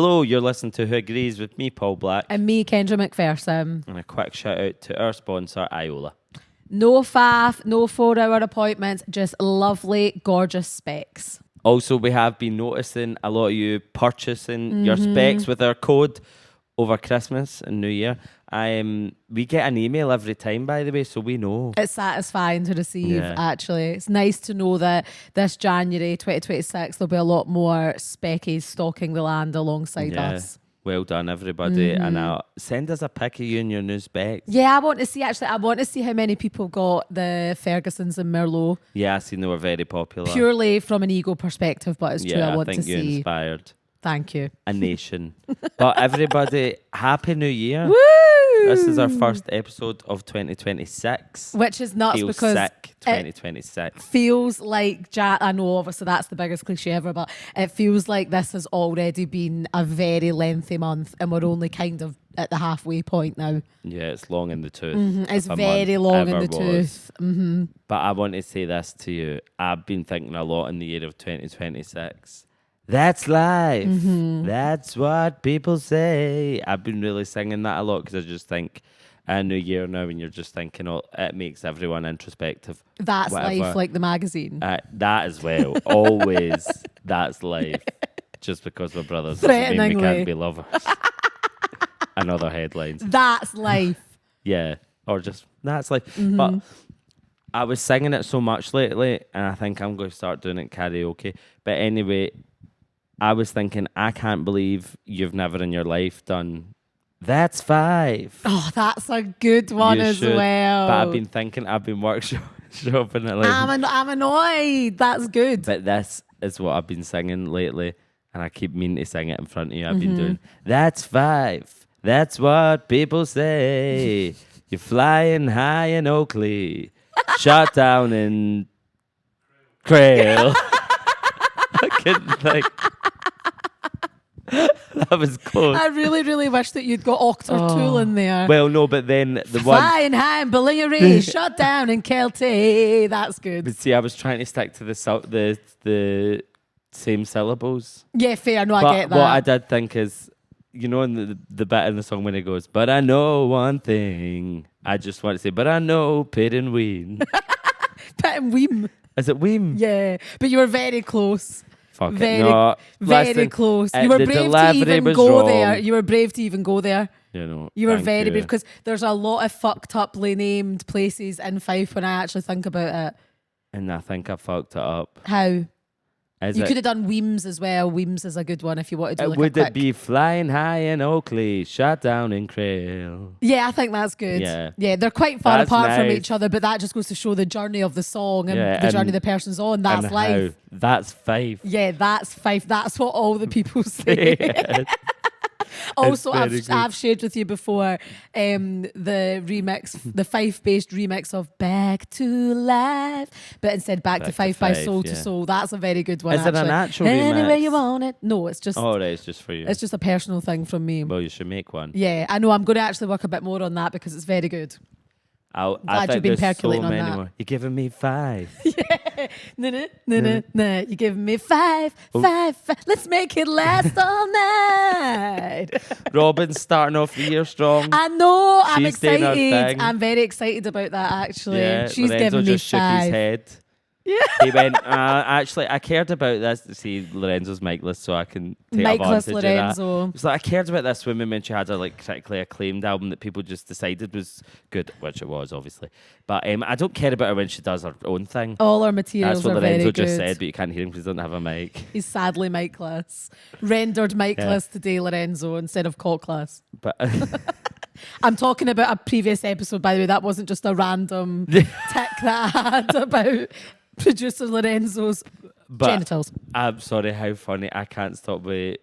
Hello, you're listening to Who Agrees with me, Paul Black. And me, Kendra McPherson. And a quick shout out to our sponsor, Iola. No faff, no 4-hour appointments, just lovely, gorgeous specs. Also, we have been noticing a lot of you purchasing your specs with our code over Christmas and New Year. We get an email every time, by the way, so we know. It's satisfying to receive, actually. It's nice to know that this January 2026, there'll be a lot more speckies stalking the land alongside us. Well done, everybody. And send us a pic of you and your new specs. Yeah, I want to see how many people got the Fergusons and Merlot. Yeah, I seen they were very popular. Purely from an ego perspective, but it's true. I want think to you see. inspired Thank you. a nation. But everybody, Happy New Year. Woo! This is our first episode of 2026. Which is nuts Feels because sick, 2026. feels like I know obviously that's the biggest cliche ever, but it feels like this has already been a very lengthy month and we're only kind of at the halfway point now. Yeah, it's long in the tooth. It's very long in the tooth. But I want to say this to you. I've been thinking a lot in the year of 2026. That's life. That's what people say. I've been really singing that a lot because I just think a new year now when you're just thinking, it makes everyone introspective. That's whatever. life, like the magazine. That as well. Always. That's life. Just because we're brothers doesn't mean we can't be lovers. And other headlines. That's life. Yeah. Or just, that's life. But I was singing it so much lately and I think I'm going to start doing it karaoke. But anyway, I was thinking, I can't believe you've never in your life done That's 5. Oh, that's a good one as well. But I've been thinking, I've been workshopping it. I'm annoyed. That's good. But this is what I've been singing lately, and I keep meaning to sing it in front of you. I've been doing, that's 5. That's what people say. You're flying high in Oakley, shot down in Crail. I couldn't think. That was close. I really, really wish that you'd got Oct or Tool in there. Well, no, but then the one... Flying high in Ballingery, shut down in Kelty. That's good. But see, I was trying to stick to the same syllables. Yeah, fair. No, I get that. What I did think is, you know, in the bit in the song when it goes, but I know one thing. I just want to say, but I know Pit and Ween. Pit and Weem. Is it Weem? Yeah, but you were very close. Fuck very, it. No, very listen, close. You were brave to even go there. You were brave to even go there. You were very brave because there's a lot of fucked uply named places in Fife when I actually think about it. And I think I fucked it up. How? You could have done Weems as well. Weems is a good one if you wanted to do like would it be flying high in Oakley, shot down in Crail? Yeah, I think that's good. Yeah, they're quite far apart from each other, but that just goes to show the journey of the song and the journey the person's on. That's life. That's Fife. Yeah, that's Fife. That's what all the people say. Also, I've shared with you before the remix, the Fife-based remix of Back to Life, but instead Back to Fife by Soul to Soul. That's a very good one. Is it an actual remix? Any way you want it. No, it's just... Oh, right, it's just for you. It's just a personal thing from me. Well, you should make one. Yeah, I know. I'm going to actually work a bit more on that because it's very good. I'm glad you've been percolating on that. More. You're giving me 5. Yeah. You're giving me 5. Let's make it last all night. Robin's starting off the year strong. I know. I'm She's doing her excited. thing. I'm very excited about that, actually. Yeah, she's Lorenzo giving me just 5. shook his head. Yeah. He went, actually, I cared about this. See, Lorenzo's micless, so I can take advantage Lorenzo. of that. It's like, I cared about this woman when she had a critically acclaimed album that people just decided was good, which it was, obviously. But I don't care about her when she does her own thing. All her materials are very good. That's what Lorenzo just said, but you can't hear him because he doesn't have a mic. He's sadly micless. Rendered micless today, Lorenzo, instead of cockless. But... I'm talking about a previous episode, by the way. That wasn't just a random tick that I had about producer Lorenzo's genitals. I'm sorry, how funny. I can't stop with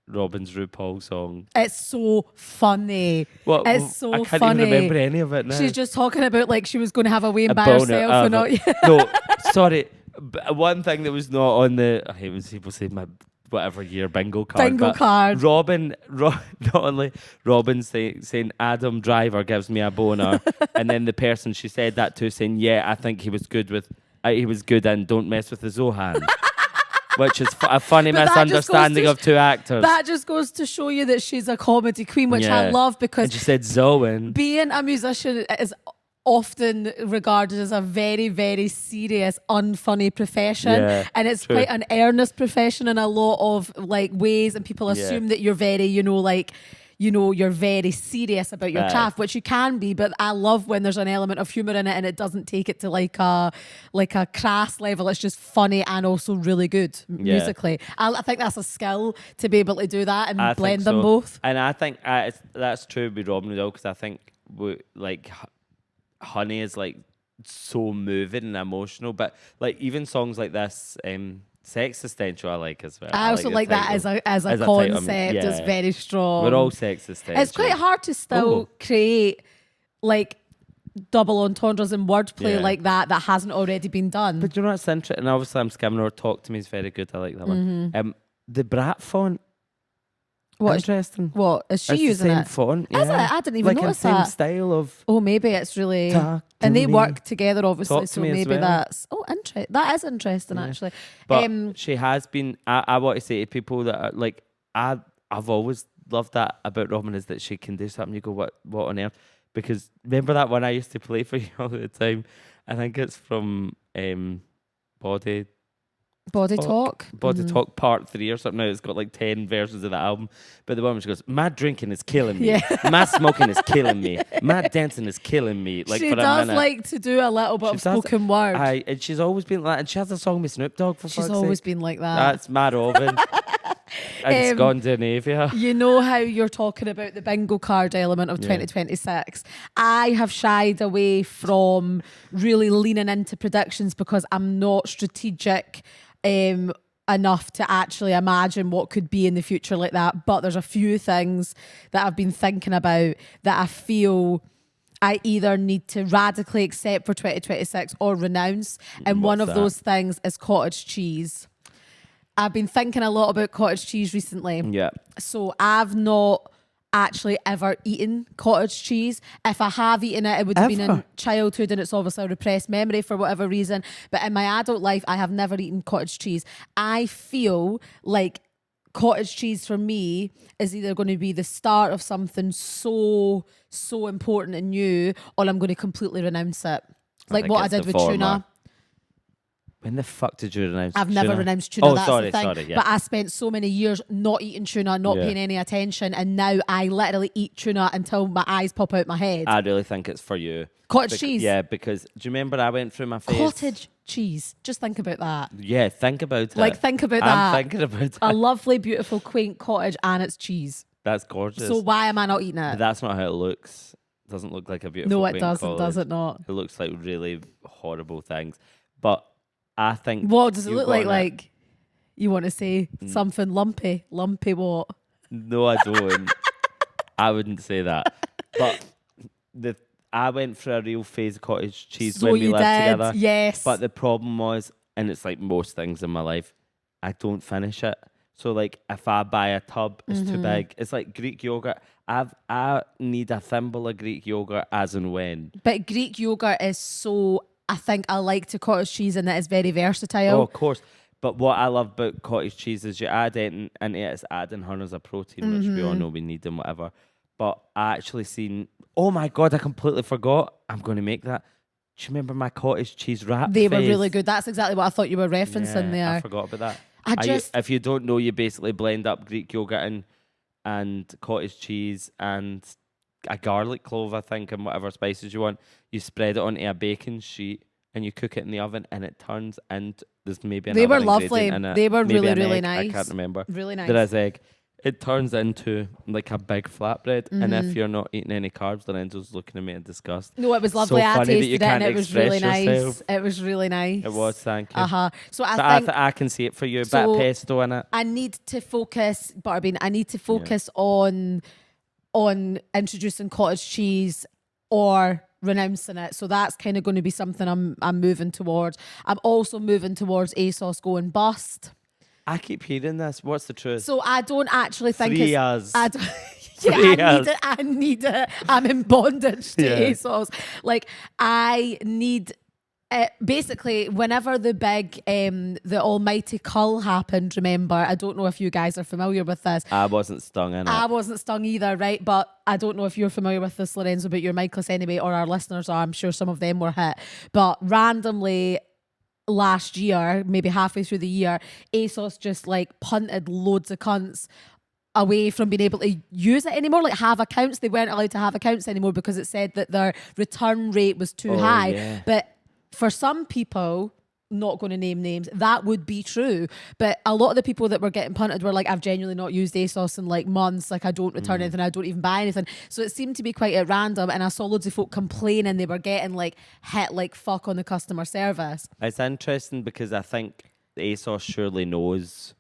Robin's RuPaul song. It's so funny. It's so funny. I can't even remember any of it now. She's just talking about like she was going to have a weigh-in by herself. No, sorry. But one thing that was not on the... I hate when people say my... whatever year bingo card. Robin, not only Robin saying Adam Driver gives me a boner, and then the person she said that to saying, yeah, I think he was good in Don't Mess with the Zohan. which is a funny But that just goes misunderstanding to of two actors. That just goes to show you that she's a comedy queen, which I Yeah. love because And she said Zoen. being a musician is often regarded as a very, very serious, unfunny profession. Yeah, And it's true. quite an earnest profession in a lot of like ways. And people assume that you're very, you're very serious about your Right. craft, which you can be, but I love when there's an element of humor in it and it doesn't take it to like a crass level. It's just funny and also really good musically. I think that's a skill to be able to do that and I blend think them so. both. And I think that's true with Robin though, because I think Honey is like so moving and emotional, but like even songs like this, Sex Essential I like as well. I also the like that title. as a As a title, concept. It's yeah. very strong. We're all Sex Essential. It's quite hard to still create like double entendres and wordplay Yeah. like that hasn't already been done. But you know what's interesting? And obviously I'm skimming over. Talk to Me is very good. I like that one. The Brat font. Interesting. What is she It's using the same it? font. Is it? Yeah. I didn't even like notice in the same that. style of Oh, maybe it's really. Talk to And they me. work together, obviously. Talk to So me as maybe well. that's. Oh, that is interesting, Yeah. actually. But she has been. I want to say to people that are, like I've always loved that about Robin is that she can do something. You go, what on earth? Because remember that one I used to play for you all the time. I think it's from Body Talk. Talk Part 3 or something. Now it's got like 10 versions of the album. But the woman, she goes, my drinking is killing me. Yeah. My smoking is killing me. My dancing is killing me. Like She for a does minute. like to do a little bit She of does. spoken word. And she's always been like, and she has a song with Snoop Dogg for She's fuck's always sake. been like that. That's my Robin. And Scandinavia. You know how you're talking about the bingo card element of 2026? I have shied away from really leaning into predictions because I'm not strategic enough to actually imagine what could be in the future like that. But there's a few things that I've been thinking about that I feel I either need to radically accept for 2026 or renounce. And one of those things is cottage cheese. I've been thinking a lot about cottage cheese recently. Yeah. So I've not actually ever eaten cottage cheese. If I have eaten it, it would have been in childhood and it's obviously a repressed memory for whatever reason. But in my adult life, I have never eaten cottage cheese. I feel like cottage cheese for me is either going to be the start of something so important and new, or I'm going to completely renounce it. Like think what I it's did the with former. tuna. When the fuck did you renounce I've tuna? never renounced tuna. Oh, That's sorry, the thing. sorry. Yeah. But I spent so many years not eating tuna, not paying any attention, and now I literally eat tuna until my eyes pop out my head. I really think it's for you. Cottage cheese. Yeah, because do you remember I went through my phase? Cottage cheese. Just think about that. Yeah, think about it. Like, think about I'm that. thinking about it. A lovely, beautiful, quaint cottage, and it's cheese. That's gorgeous. So why am I not eating But it? that's not how it looks. It doesn't look like a beautiful No, it quaint doesn't. cottage. Does it not? It looks like really horrible things. But I think... What does it you've look like? gotten it. Like you want to say something lumpy? Lumpy what? No, I don't. I wouldn't say that. But I went through a real phase of cottage cheese So when we you lived did, together. yes. But the problem was, and it's like most things in my life, I don't finish it. So like if I buy a tub, it's too big. It's like Greek yogurt. I need a thimble of Greek yogurt as and when. But Greek yogurt is so... I think I like to cottage cheese and that it's very versatile. Oh, of course. But what I love about cottage cheese is you add it into it, it's adding hundreds of protein, which we all know we need and whatever. But I actually seen, oh my God, I completely forgot. I'm going to make that. Do you remember my cottage cheese wrap? They were phase? really good. That's exactly what I thought you were referencing Yeah, I there. forgot about that. just... If you don't know, you basically blend up Greek yogurt and cottage cheese and a garlic clove, I think, and whatever spices you want. You spread it onto a baking sheet and you cook it in the oven, and it turns into... There's maybe another They were ingredient lovely. in it. They were Maybe really, an really egg. nice. I can't remember. Really nice. There is egg. It turns into like a big flatbread, and if you're not eating any carbs, Lorenzo's looking at me in disgust. No, it was lovely. I funny that tasted you it and can't it was really express nice. yourself. It was really nice. It was, thank you. So I But think I can see it for you. A bit So- of pesto in it. I need to focus, Butterbean, I need to focus on introducing cottage cheese or renouncing it. So that's kind of going to be something I'm moving towards. I'm also moving towards ASOS going bust. I keep hearing this. What's the truth? So I don't actually think 3 it's... years. I don't, 3 years. I need it. I'm in bondage to Yeah. ASOS. Like, I need Basically, whenever the big, the almighty cull happened, remember, I don't know if you guys are familiar with this. I wasn't stung in it. I wasn't stung either, right? But I don't know if you're familiar with this, Lorenzo, but you're Michaelis anyway, or our listeners are. I'm sure some of them were hit. But randomly, last year, maybe halfway through the year, ASOS just like punted loads of cunts away from being able to use it anymore, like have accounts. They weren't allowed to have accounts anymore because it said that their return rate was too high. Yeah. But for some people, not going to name names, that would be true. But a lot of the people that were getting punted were like, I've genuinely not used ASOS in like months. Like I don't return anything. I don't even buy anything. So it seemed to be quite at random. And I saw loads of folk complaining they were getting like hit like fuck on the customer service. It's interesting because I think ASOS surely knows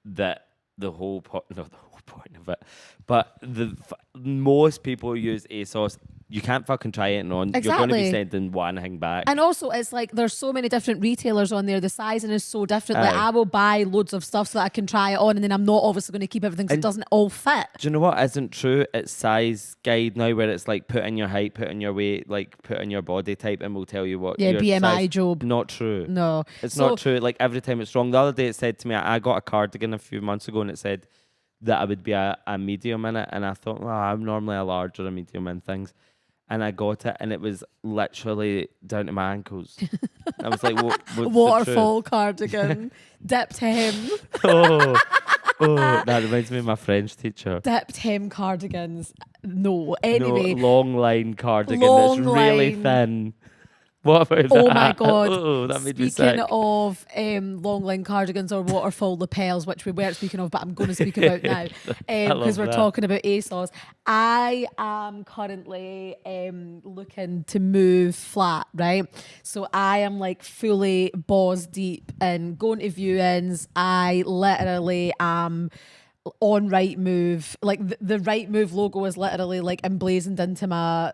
that the whole point, not the whole point of it, but most people use ASOS. You can't fucking try it on. Exactly. You're going to be sending one thing back. And also, it's like there's so many different retailers on there. The sizing is so different. Like I will buy loads of stuff so that I can try it on, and then I'm not obviously going to keep everything because it doesn't all fit. Do you know what isn't true? It's size guide now, where it's like put in your height, put in your weight, like put in your body type, and we'll tell you what. Yeah, your BMI size. job. Not true. No, it's not true. Like every time it's wrong. The other day it said to me, I got a cardigan a few months ago, and it said that I would be a medium in it, and I thought, well, I'm normally a large or a medium in things. And I got it, and it was literally down to my ankles. I was like, what's waterfall cardigan, dipped hem. Oh, that reminds me of my French teacher. Dipped hem cardigans. No, anyway. No, long line cardigan that's really thin. What about that? Oh my God. Oh, that made me sick. Speaking of long line cardigans or waterfall lapels, which we weren't speaking of, but I'm going to speak about now because we're talking about ASOS. I am currently looking to move flat, right? So I am like fully balls deep and going to viewings. I literally am on Rightmove, like the Rightmove logo is literally like emblazoned into my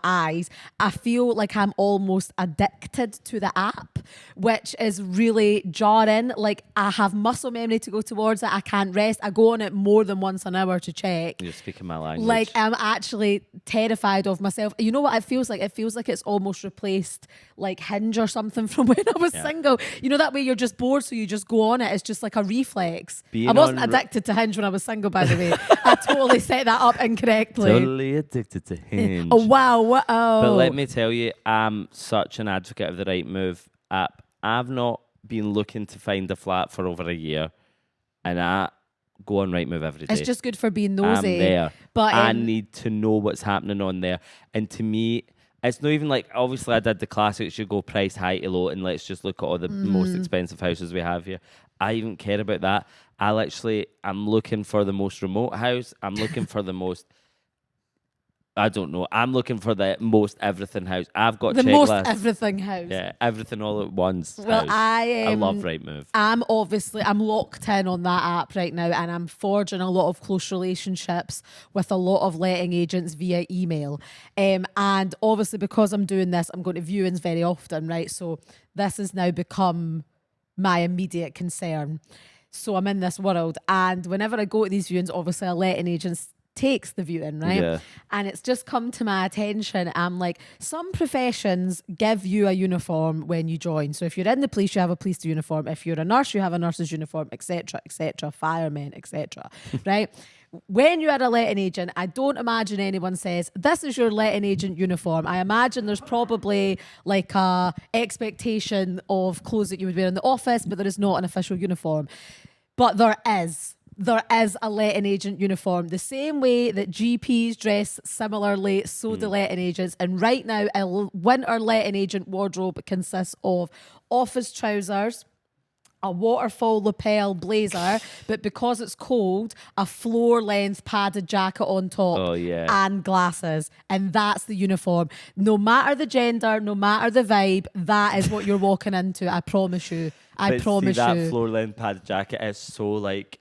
eyes. I feel like I'm almost addicted to the app, which is really jarring. Like I have muscle memory to go towards it. I can't rest. I go on it more than once an hour to check. You're speaking my language. Like I'm actually terrified of myself. You know what it feels like? It feels like it's almost replaced like Hinge or something from when I was single. You know that way you're just bored, so you just go on it. It's just like a reflex. I wasn't addicted to Hinge when I was single, by the way. I totally set that up incorrectly. Totally addicted to Hinge. Oh wow! But let me tell you, I'm such an advocate of the Rightmove app. I've not been looking to find a flat for over a year, and I go on Rightmove every day. It's just good for being nosy. I'm there, but I need to know what's happening on there. And to me, it's not even like, obviously I did the classics, you go price high to low and let's just look at all the most expensive houses we have here. I even care about that. I'm looking for the most remote house. I'm looking for the most, I don't know. I'm looking for the most everything house. I've got the checklists. most everything house. Yeah, everything all at once. Well, house. I love Rightmove. I'm locked in on that app right now, and I'm forging a lot of close relationships with a lot of letting agents via email. And obviously, because I'm doing this, I'm going to viewings very often, right? So this has now become my immediate concern. So I'm in this world, and whenever I go to these viewings, obviously a letting agent takes the viewing, right? Yeah. And it's just come to my attention. I'm like, some professions give you a uniform when you join. So if you're in the police, you have a police uniform. If you're a nurse, you have a nurse's uniform, etc., firemen, etc. Right? When you are a letting agent, I don't imagine anyone says, this is your letting agent uniform. I imagine there's probably like a expectation of clothes that you would wear in the office, but there is not an official uniform. But there is a letting agent uniform. The same way that GPs dress similarly, so do letting agents. And right now, a winter letting agent wardrobe consists of office trousers, a waterfall lapel blazer, but because it's cold, a floor-length padded jacket on top. Oh, yeah. And glasses. And that's the uniform. No matter the gender, no matter the vibe, that is what you're walking into. I promise you. I promise you. That floor-length padded jacket is so like,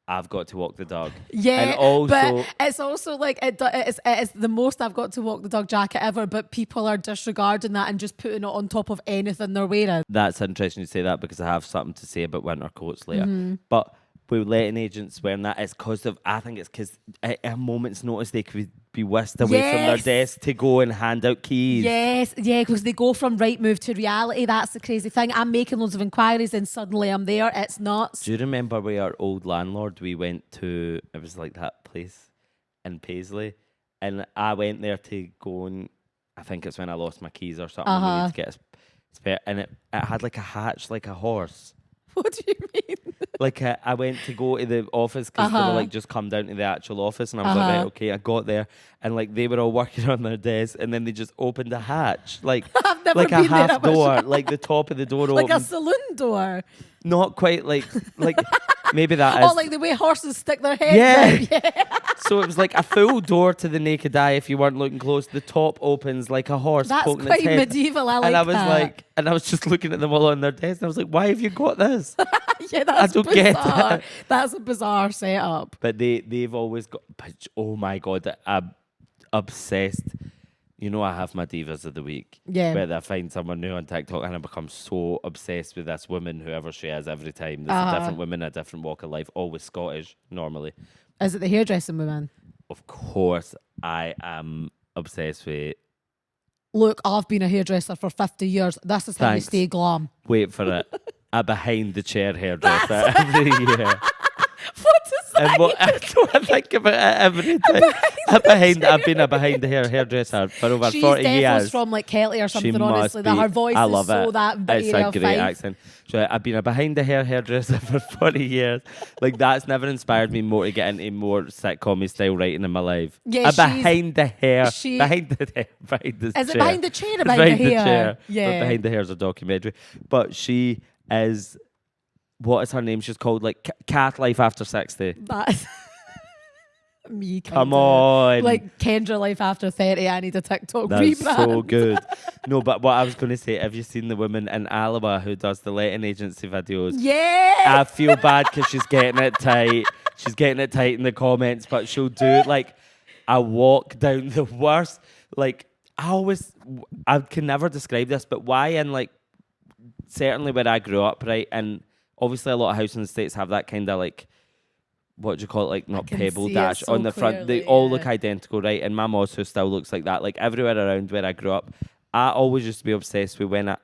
I've got to walk the dog. Yeah, and also, but it's also like it's the most I've got to walk the dog jacket ever, but people are disregarding that and just putting it on top of anything they're wearing. That's interesting you say that, because I have something to say about winter coats later. Mm-hmm. But with letting agents wearing that, it's because of, I think it's because at a moment's notice they could be whisked away from their Yes. desk to go and hand out keys. Yes, yeah, because they go from right move to reality. That's the crazy thing. I'm making loads of inquiries and suddenly I'm there. It's nuts. Do you remember with our old landlord, we went to, it was like that place in Paisley, and I went there to go and, I think it's when I lost my keys or something, and we need to get a spare, and it had like a hatch, like a horse. What do you mean? Like I went to go to the office because they were like, just come down to the actual office, and I was like, right, okay. I got there, and like they were all working on their desk, and then they just opened a hatch, like I've never like a been there, half door, like the top of the door like a opened. saloon door. Not quite like maybe that is. Oh, like the way horses stick their heads out. Yeah. So it was like a full door to the naked eye if you weren't looking close. The top opens like a horse That's poking quite its head. medieval. I like And I was that. like, and I was just looking at them all on their desk, and I was like, why have you got this? Yeah, that's don't bizarre. get it. That's a bizarre setup. But they've always got, oh my God, I'm obsessed. You know, I have my divas of the week. Yeah. Where I find someone new on TikTok and I become so obsessed with this woman, whoever she is, every time. There's a different woman, a different walk of life, always Scottish, normally. Is it the hairdressing woman? Of course, I am obsessed with. Look, I've been a hairdresser for 50 years. This is how you Thanks. stay glam. Wait for it. A behind the chair hairdresser every year. What does that And what I think about it every time. I've been a behind the hairdresser for over She's 40 definitely years. from like Kelly or something, She honestly. must That be. her voice I is love so it. that It's area a of great Fife. accent. So I've been a behind the hairdresser for 40 years. Like that's never inspired me more to get into more sitcom style writing in my life. Yeah, a behind the hair. she- Behind the hair. Behind the Is it chair. behind the chair or It's behind the hair? chair. Yeah. But behind the hair is a documentary. But she is, what is her name? She's called like Cat Life After 60. That's me. Come kinda. on. Like Kendra Life After 30. I need a TikTok That's rebrand. so good. No, but what I was going to say, have you seen the woman in Alaba who does the letting agency videos? Yeah. I feel bad because she's getting it tight. She's getting it tight in the comments, but she'll do it like a walk down the worst. Like, I can never describe this, but why in like, certainly where I grew up, right? And obviously a lot of housing estates have that kind of like, what do you call it? Like not can pebble see it dash so on the front. They clearly, all yeah. look identical, right? And my Moss who still looks like that. Like everywhere around where I grew up, I always used to be obsessed with when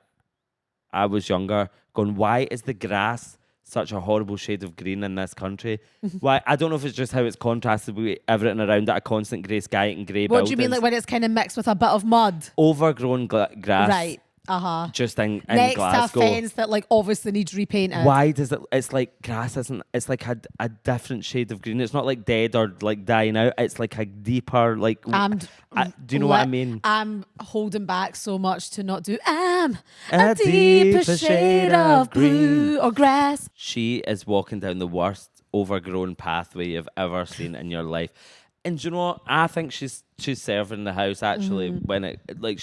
I was younger, going, why is the grass such a horrible shade of green in this country? Why? I don't know if it's just how it's contrasted with everything around it, a constant grey sky and grey What buildings. do you mean, like when it's kind of mixed with a bit of mud? Overgrown grass. Right. Just in Next Glasgow. to a fence that like obviously needs repainted. Why does it? It's like grass isn't. It's like a different shade of green. It's not like dead or like dying out. It's like a deeper like. And do you know what I mean? I'm holding back so much to not do. I'm a deeper shade of blue or grass. She is walking down the worst overgrown pathway you've ever seen in your life, and do you know what? I think she's serving the house actually. When it like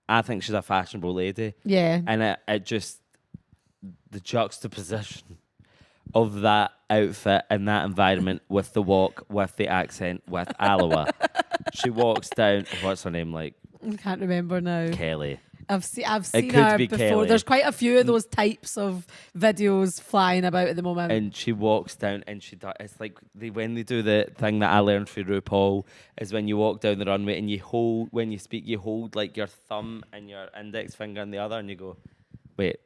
I think she's a fashionable lady. Yeah. And it just, the juxtaposition of that outfit and that environment with the walk, with the accent, with Alloa. She walks down, what's her name like? I can't remember now. Kelly. I've seen could her be before. Kelly. There's quite a few of those types of videos flying about at the moment. And she walks down and she does, it's like when they do the thing that I learned from RuPaul is when you walk down the runway and you hold, when you speak, you hold like your thumb and your index finger in the other and you go, wait.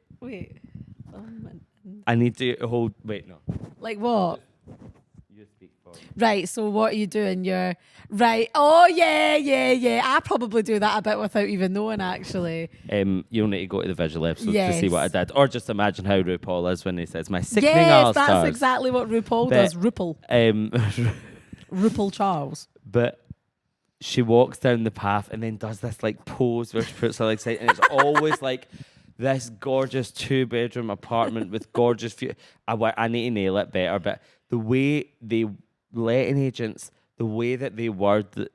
I need to hold, wait, no. Like what? You speak for me. Right, so what are you doing? You're right. Oh yeah. I probably do that a bit without even knowing actually. You'll need to go to the visual episodes to see what I Yes. did. Or just imagine how RuPaul is when he says my sickening Yes, all-stars. that's exactly what RuPaul does. RuPaul. RuPaul Charles. But she walks down the path and then does this like pose where she puts her legs out and it's always like this gorgeous 2-bedroom apartment with gorgeous view. I need to nail it better, but the way the letting agents, the way that they word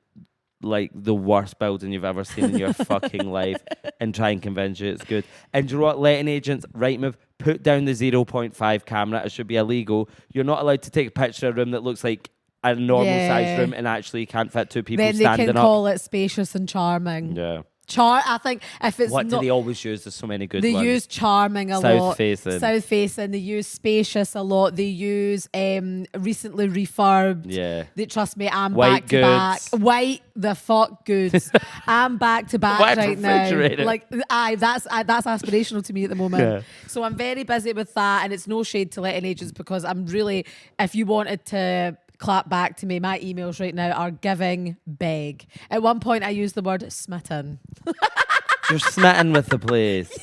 like the worst building you've ever seen in your fucking life and try and convince you it's good. And do you know what? Letting agents, right move, put down the 0.5 camera. It should be illegal. You're not allowed to take a picture of a room that looks like a normal sized room and actually can't fit 2 people Then they standing can up. call it spacious and charming. Yeah. I think if it's What not, do they always use? There's so many good they ones. use charming a South lot. facing. South facing. They use spacious a lot. They use recently refurbed. Yeah. Trust me, I'm White back to back. goods. White the fuck goods. I'm back to back White right now. refrigerator. Like that's aspirational to me at the moment. Yeah. So I'm very busy with that, and it's no shade to letting agents because I'm really. If you wanted to clap back to me, my emails right now are giving beg. At one point, I used the word smitten. You're smitten with the place.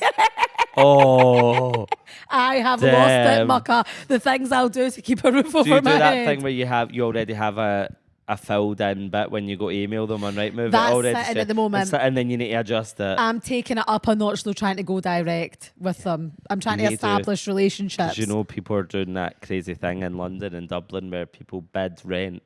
Oh. I have Damn. lost it, mucker. The things I'll do to keep a roof over Do you my do that head. thing where you already have a filled in bit when you go email them on Rightmove? That's already sitting at the moment. and then you need to adjust it. I'm taking it up a notch though, trying to go direct with them. I'm trying to need to, establish relationships. Because you know people are doing that crazy thing in London and Dublin where people bid rent,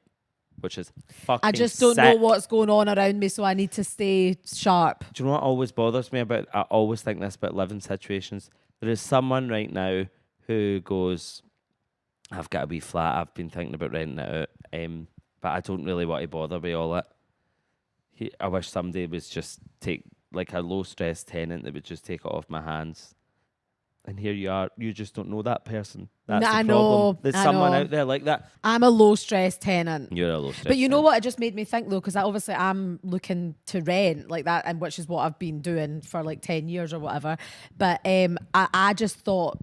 which is fucking I just don't know sick. what's going on around me, so I need to stay sharp. Do you know what always bothers me about? I always think this about living situations. There is someone right now who goes, I've got a wee flat, I've been thinking about renting it out, but I don't really want to bother with all it. I wish somebody was just take like a low stress tenant that would just take it off my hands. And here you are, you just don't know that person. That's I the problem. know, There's I someone know. out there like that. I'm a low stress tenant. You're a low stress. But you know tenant. what? It just made me think though, because obviously I'm looking to rent like that, and which is what I've been doing for like 10 years or whatever. But I just thought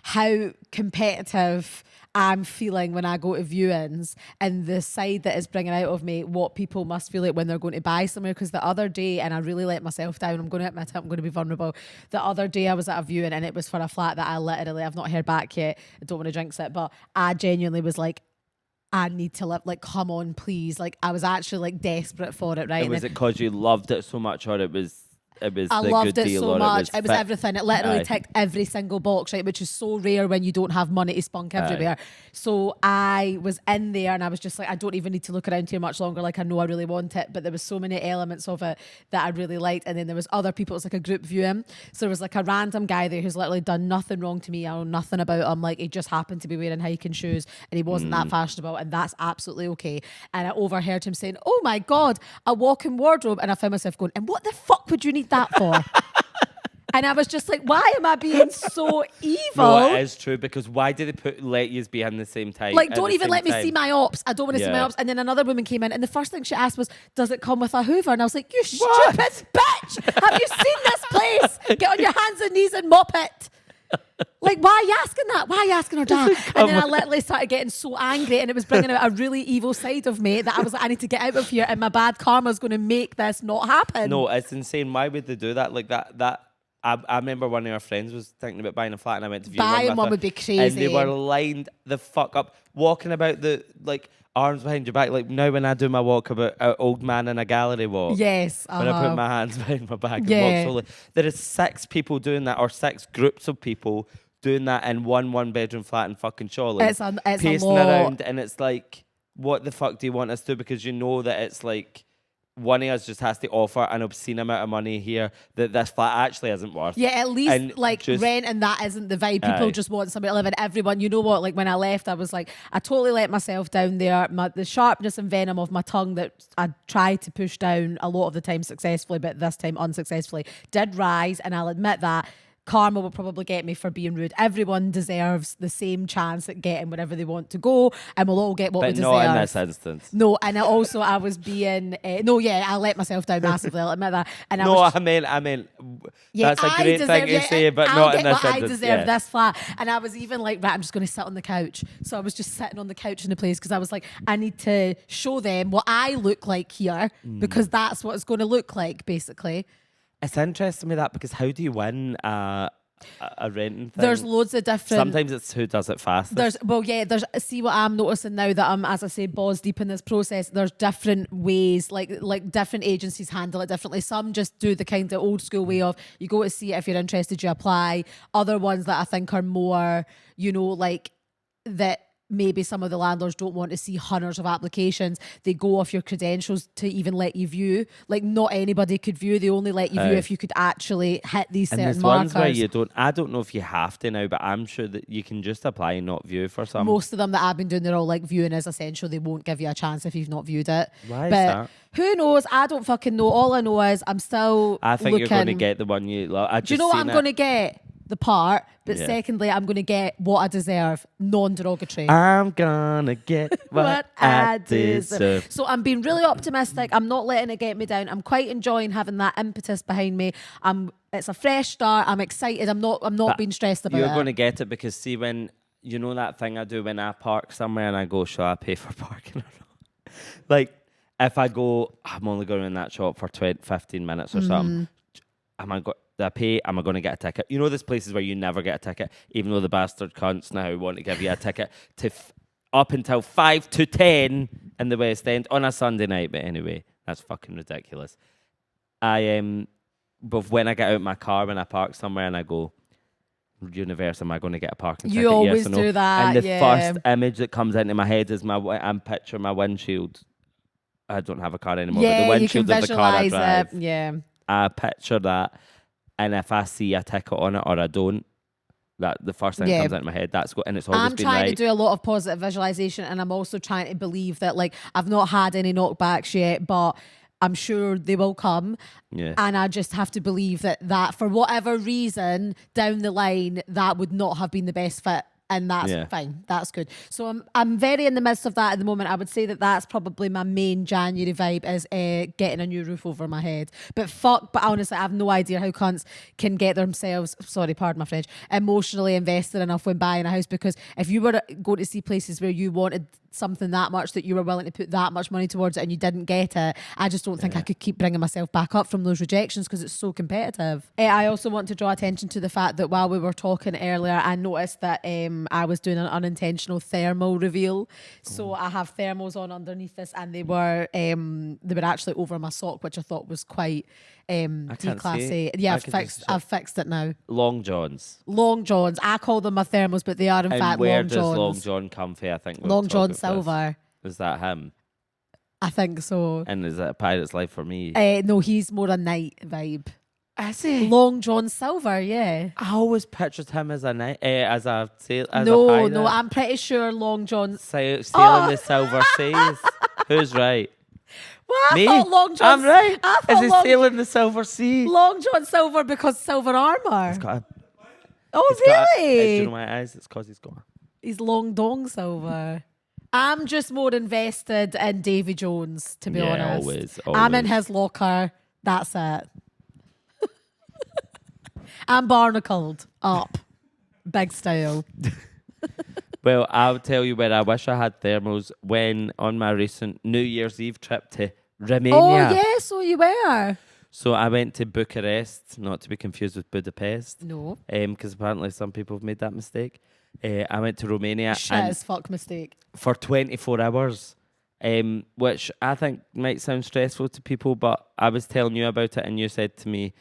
how competitive I'm feeling when I go to viewings, and the side that is bringing out of me what people must feel like when they're going to buy somewhere. Because the other day, and I really let myself down, I'm going to admit it, I'm going to be vulnerable. The other day I was at a viewing and it was for a flat that I've not heard back yet. I don't want to jinx it, but I genuinely was like, I need to live, like, come on, please. Like, I was actually like desperate for it, right? And was it because you loved it so much, or it was I the loved good it deal, so or much. It was fit? everything. It literally Aye. ticked every single box, right? Which is so rare when you don't have money to spunk everywhere. So I was in there and I was just like, I don't even need to look around here much longer. Like, I know I really want it, but there was so many elements of it that I really liked. And then there was other people. It was like a group viewing. So there was like a random guy there who's literally done nothing wrong to me. I know nothing about him. Like, he just happened to be wearing hiking shoes and he wasn't that fashionable, and that's absolutely okay. And I overheard him saying, "Oh my God, a walk-in wardrobe." And I found myself going, "And what the fuck would you need that for?" And I was just like, why am I being so evil? No, it is true, because why do they let you be in the same time? Like, at don't the even same let me time? see my ops. I don't want to see my Yeah. ops. And then another woman came in, and the first thing she asked was, "Does it come with a Hoover?" And I was like, "You What? stupid bitch! Have you seen this place? Get on your hands and knees and mop it." Like, why are you asking that? Why are you asking her that? And then I literally started getting so angry, and it was bringing out a really evil side of me that I was like, I need to get out of here, and my bad karma is going to make this not happen. No, it's insane. Why would they do that? Like that. I remember one of our friends was thinking about buying a flat, and I went to view Buying with one her, would be and crazy. they were lined the fuck up, walking about the like arms behind your back. Like now, when I do my walk about an old man in a gallery walk, Yes. when I put my hands behind my back and Yeah. walk slowly, there is 6 people doing that, or 6 groups of people doing that in one bedroom flat in fucking Shoreland. It's a pacing lot. around, and it's like, what the fuck do you want us to do? Because you know that it's like, one of us just has to offer an obscene amount of money here that this flat actually isn't worth. Yeah, at least And like just- rent, and that isn't the vibe. People Aye. just want somewhere to live, and everyone, you know what? Like, when I left, I was like, I totally let myself down there. The sharpness and venom of my tongue that I tried to push down a lot of the time successfully, but this time unsuccessfully, did rise, and I'll admit that. Karma will probably get me for being rude. Everyone deserves the same chance at getting wherever they want to go, and we'll all get what we But deserve. not in this instance. No, and I was being I let myself down massively. I'll admit that. And I No, was I mean, Yeah, that's a I great deserve, thing to say, but I'll not get in this what I instance. deserve Yeah. this flat. And I was even like, right, I'm just going to sit on the couch. So I was just sitting on the couch in the place because I was like, I need to show them what I look like here because that's what it's going to look like, basically. It's interesting with that, because how do you win a renting thing? There's loads of different. Sometimes it's who does it fastest. There's see what I'm noticing now that I'm, as I say, balls deep in this process. There's different ways, like different agencies handle it differently. Some just do the kind of old school way of you go to see it, if you're interested, you apply. Other ones that I think are more, like that maybe some of the landlords don't want to see hundreds of applications. They go off your credentials to even let you view. Like, not anybody could view. They only let you view if you could actually hit these And certain there's markers. ones where you don't. I don't know if you have to now, but I'm sure that you can just apply and not view for some. Most of them that I've been doing, they're all like, viewing is essential. They won't give you a chance if you've not viewed it. Why is but that? who knows? I don't fucking know. All I know is I'm still I think looking. you're going to get the one you love. Do you know what I'm going to get? The part. But secondly, I'm going to get what I deserve. Non-derogatory. I'm going to get what I deserve. So I'm being really optimistic. I'm not letting it get me down. I'm quite enjoying having that impetus behind me. It's a fresh start. I'm excited. I'm not being stressed about it. You're going to get it because see, when you know that thing I do when I park somewhere and I go, shall I pay for parking or not? Like, if I go, I'm only going in that shop for 15 minutes or something. Am I going to get a ticket? You know, there's places where you never get a ticket, even though the bastard cunts now want to give you a ticket to up until 5 to 10 in the West End on a Sunday night. But anyway, that's fucking ridiculous. But when I get out of my car, when I park somewhere and I go, universe, am I going to get a parking ticket? You always yes or no? do that. And the first image that comes into my head is I'm picturing my windshield. I don't have a car anymore, but the windshield of the car I drive. It. Yeah. I picture that, and if I see a ticket on it or I don't, that the first thing that comes into my head, and it's always I'm been trying right. to do a lot of positive visualization, and I'm also trying to believe that, like, I've not had any knockbacks yet, but I'm sure they will come. Yeah. And I just have to believe that for whatever reason down the line, that would not have been the best fit. And that's fine. That's good. So I'm very in the midst of that at the moment. I would say that that's probably my main January vibe is getting a new roof over my head. But honestly, I have no idea how cunts can get themselves, sorry, pardon my French, emotionally invested enough when buying a house. Because if you were going to see places where you wanted something that much that you were willing to put that much money towards it and you didn't get it, I just don't think I could keep bringing myself back up from those rejections because it's so competitive. I also want to draw attention to the fact that while we were talking earlier, I noticed that I was doing an unintentional thermal reveal. So I have thermals on underneath this, and they were actually over my sock, which I thought was quite declassy. Yeah, I've fixed it now. Long johns. Long johns. I call them my thermals, but they are in fact where long does johns. Long John comfy? I think Long John Silver. Is that him? I think so. And is that a pirate's life for me? No, he's more a knight vibe. Is he? Long John Silver, yeah. I always pictured him as a knight, as a pirate. No, I'm pretty sure Long John sailing the silver seas. Who's right? Well, I Me? thought Long John. I'm right. Is he sailing the silver sea? Long John Silver because silver armor. He's got a, oh, do really? you know why it is? It's because he's got. He's Long Dong Silver. I'm just more invested in Davy Jones, to be honest. Always. I'm in his locker. That's it. I'm barnacled up. Big style. Well, I'll tell you where I wish I had thermals when on my recent New Year's Eve trip to Romania. Oh, yeah, so you were. So I went to Bucharest, not to be confused with Budapest. No. Because apparently some people have made that mistake. I went to Romania. Shit as fuck mistake. For 24 hours, which I think might sound stressful to people, but I was telling you about it and you said to me,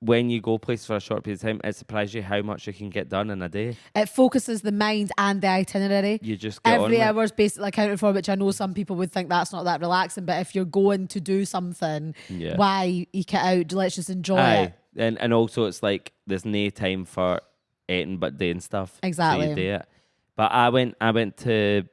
when you go places for a short period of time, it surprises you how much you can get done in a day. It focuses the mind and the itinerary. You just get every on hour's basically accounted for, which I know some people would think that's not that relaxing. But if you're going to do something, why eke it out? Let's just enjoy it. And also it's like there's no time for eating but doing stuff. Exactly. So you do it. But I went to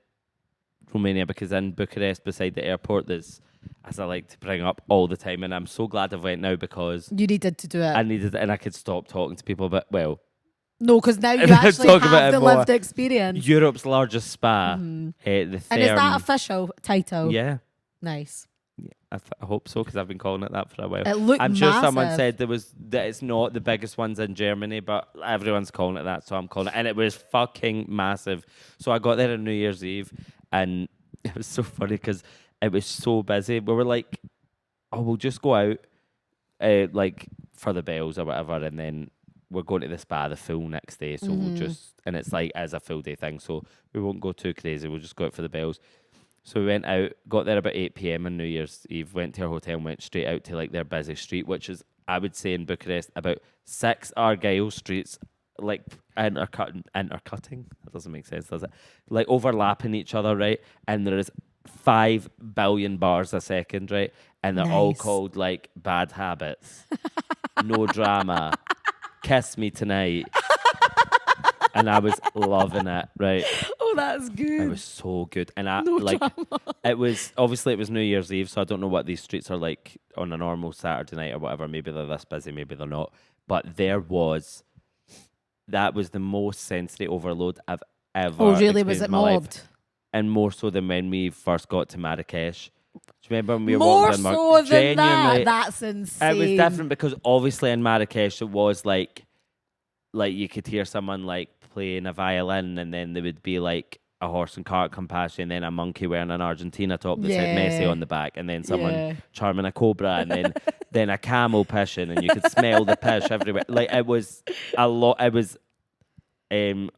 Romania because in Bucharest beside the airport there's, as I like to bring up all the time, and I'm so glad I went now because you needed to do it. I needed it, and I could stop talking to people. But no, because now you actually have the lived experience. Europe's largest spa, the and is that official title? Yeah, nice. Yeah, I hope so because I've been calling it that for a while. It looked I'm sure massive. someone said that it's not the biggest ones in Germany, but everyone's calling it that, so I'm calling it. And it was fucking massive. So I got there on New Year's Eve, and it was so funny because it was so busy. We were like, oh, we'll just go out like for the bells or whatever, and then we're going to the spa the full next day. So we'll just, and it's like as a full day thing. So we won't go too crazy. We'll just go out for the bells. So we went out, got there about 8 p.m. on New Year's Eve, went to our hotel and went straight out to like their busy street, which is, I would say in Bucharest, about 6 Argyle streets like intercutting. That doesn't make sense, does it? Like overlapping each other, right? And there is 5 billion bars a second, right? And they're all Nice. called like Bad Habits, No Drama, Kiss Me Tonight. And I was loving it, right? Oh, that's good. It was so good. And I No like drama. it was New Year's Eve, so I don't know what these streets are like on a normal Saturday night or whatever. Maybe they're this busy, maybe they're not. But that was the most sensory overload I've ever Oh, really? Was experienced it in my life. mobbed? And more so than when we first got to Marrakesh. Do you remember when we were More walking down so than that. Genuinely, That's insane. it was different because obviously in Marrakesh it was like you could hear someone like playing a violin, and then there would be like a horse and cart come past you, and then a monkey wearing an Argentina top that said Messi on the back, and then someone charming a cobra, and then a camel pissing, and you could smell the piss everywhere. Like it was a lot. It was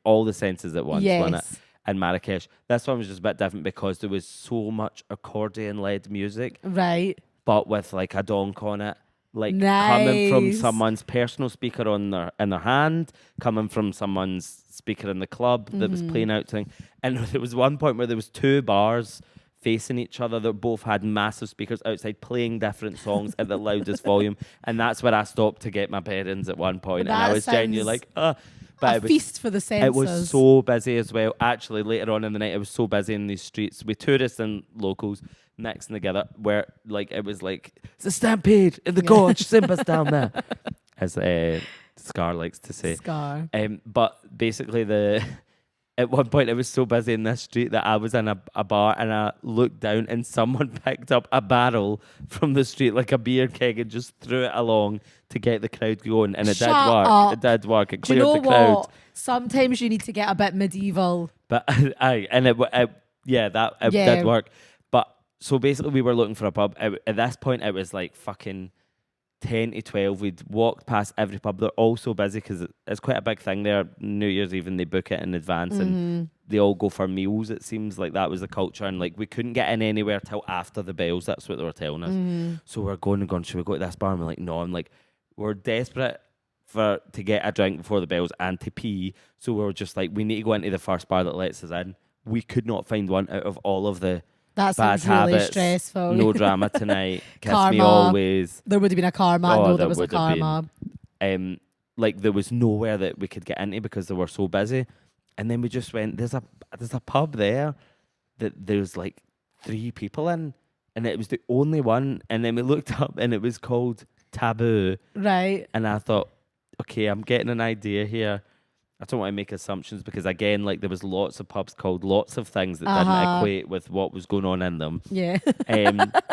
all the senses at once, wasn't it? In Marrakesh, this one was just a bit different because there was so much accordion-led music, Right. but with like a donk on it. Like Nice. coming from someone's personal speaker in their hand, coming from someone's speaker in the club that was playing out thing. And there was one point where there was 2 bars facing each other that both had massive speakers outside playing different songs at the loudest volume. And that's where I stopped to get my bearings at one point. And I was genuinely like, But a feast for the senses. It was so busy as well. Actually, later on in the night, it was so busy in these streets with tourists and locals mixing together, where like it was like it's a stampede in the gorge. Simba's down there, as Scar likes to say. Scar. But basically, at one point it was so busy in this street that I was in a bar and I looked down and someone picked up a barrel from the street like a beer keg and just threw it along to get the crowd going, and it did work. Up. It did work. It Do you cleared know the crowd. what? Sometimes you need to get a bit medieval. But it did work. But so basically, we were looking for a pub. At this point, it was like fucking 10 to 12. We'd walked past every pub. They're all so busy because it's quite a big thing there. New Year's Eve, and they book it in advance, and they all go for meals. It seems like that was the culture, and like we couldn't get in anywhere till after the bells. That's what they were telling us. So we're going, should we go to this bar? And we're like, no. I'm like, we're desperate to get a drink before the bells and to pee. So we were just like, we need to go into the first bar that lets us in. We could not find one out of all of the That Bad sounds really Habits, stressful. No Drama Tonight, Kiss Karma. Me Always. There would have been a karma. Oh, No, there there was a would have karma. Like there was nowhere that we could get into because they were so busy. And then we just went, there's a pub there that there's like 3 people in, and it was the only one. And then we looked up and it was called Taboo. Right. And I thought, okay, I'm getting an idea here. I don't want to make assumptions because again, like there was lots of pubs called lots of things that didn't equate with what was going on in them. Yeah.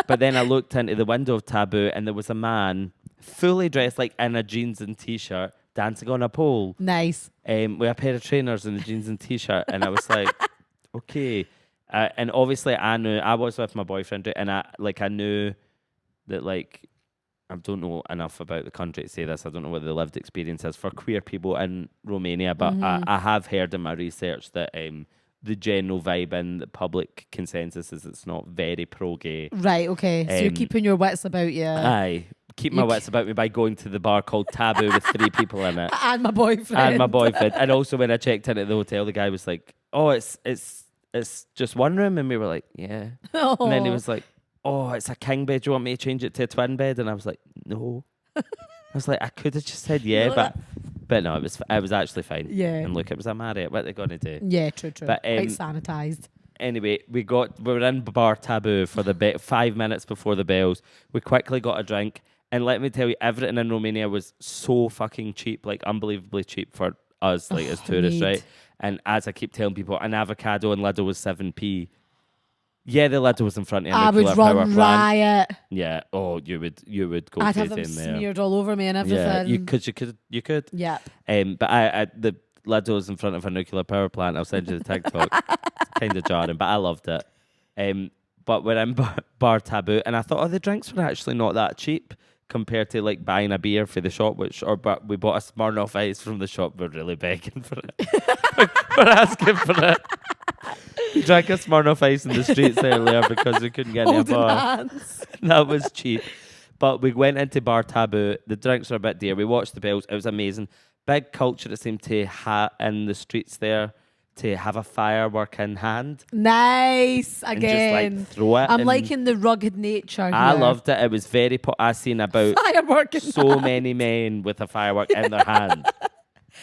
But then I looked into the window of Taboo and there was a man fully dressed like in a jeans and t-shirt dancing on a pole. Nice. With a pair of trainers and a jeans and t-shirt. And I was like, okay. And obviously I knew, I was with my boyfriend and I knew that like, I don't know enough about the country to say this. I don't know what the lived experience is for queer people in Romania, but I have heard in my research that the general vibe and the public consensus is it's not very pro-gay. Right, okay. So you're keeping your wits about you. Aye. Keep my wits about me by going to the bar called Taboo with 3 people in it. And my boyfriend. And also when I checked in at the hotel, the guy was like, oh, it's just one room. And we were like, yeah. Oh. And then he was like, oh, it's a king bed. Do you want me to change it to a twin bed? And I was like, no. I was like, I could have just said yeah, but no, it was actually fine. Yeah. And look, it was a Marriott. What are they going to do? Yeah, true. But, quite sanitized. Anyway, we were in bar Taboo for 5 minutes before the bells. We quickly got a drink. And let me tell you, everything in Romania was so fucking cheap, like unbelievably cheap for us, like as tourists, right? And as I keep telling people, an avocado in Lidl was 7p. Yeah, the Lidl was in front of a nuclear power plant. Riot. Yeah. Oh, you would go I'd crazy have them in there. smeared all over me and everything. Yeah, you could. Yeah. But the Lidl was in front of a nuclear power plant. I'll send you the TikTok. It's kind of jarring, but I loved it. But we're in bar Taboo, and I thought, the drinks were actually not that cheap compared to like buying a beer for the shop, but we bought a Smirnoff Ice from the shop. We're really begging for it. We're asking for it. We drank a Smirnoff Ice in the streets earlier because we couldn't get into a bar. Hands. That was cheap. But we went into bar Taboo. The drinks were a bit dear. We watched the bells. It was amazing. big culture, it seemed to in the streets there, to have a firework in hand. Nice. And Again. just like throw it. I'm and liking the rugged nature here. I loved it. It was very, I seen about Firework in so many men with a firework in their hand.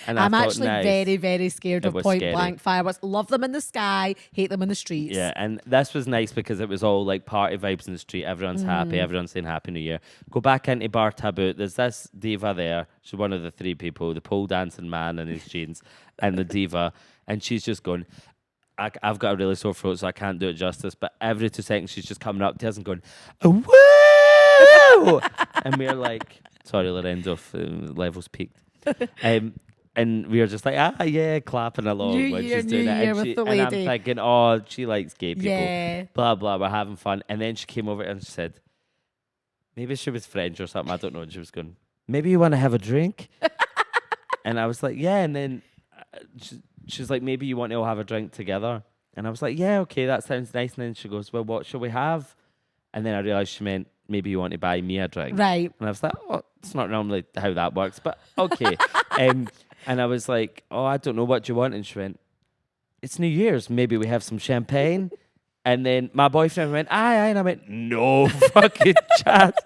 And I'm I thought, actually nice. very, very scared It of was point scary. blank fireworks. Love them in the sky, hate them in the streets. Yeah, and this was nice because it was all like party vibes in the street. Everyone's happy. Everyone's saying Happy New Year. Go back into Bar Taboo. There's this diva there. She's one of the three people, the pole dancing man in his jeans and the diva. And she's just going, I've got a really sore throat, so I can't do it justice. But every 2 seconds, she's just coming up to us and going, woo! And we're like, sorry, Lorenzo, levels peaked. And we were just like, yeah, clapping along New when Year, she's doing New it. Year And, with the and I'm lady. thinking, oh, she likes gay people. Yeah. Blah, blah, we're having fun. And then she came over and she said, maybe she was French or something, I don't know. And she was going, maybe you want to have a drink? And I was like, yeah. And then she's like, maybe you want to all have a drink together? And I was like, yeah, okay, that sounds nice. And then she goes, well, what shall we have? And then I realised she meant, maybe you want to buy me a drink. Right. And I was like, oh, it's not normally how that works, but okay. And I was like, oh, I don't know, what do you want? And she went, it's New Year's. Maybe we have some champagne. And then my boyfriend went, aye. And I went, no fucking chance.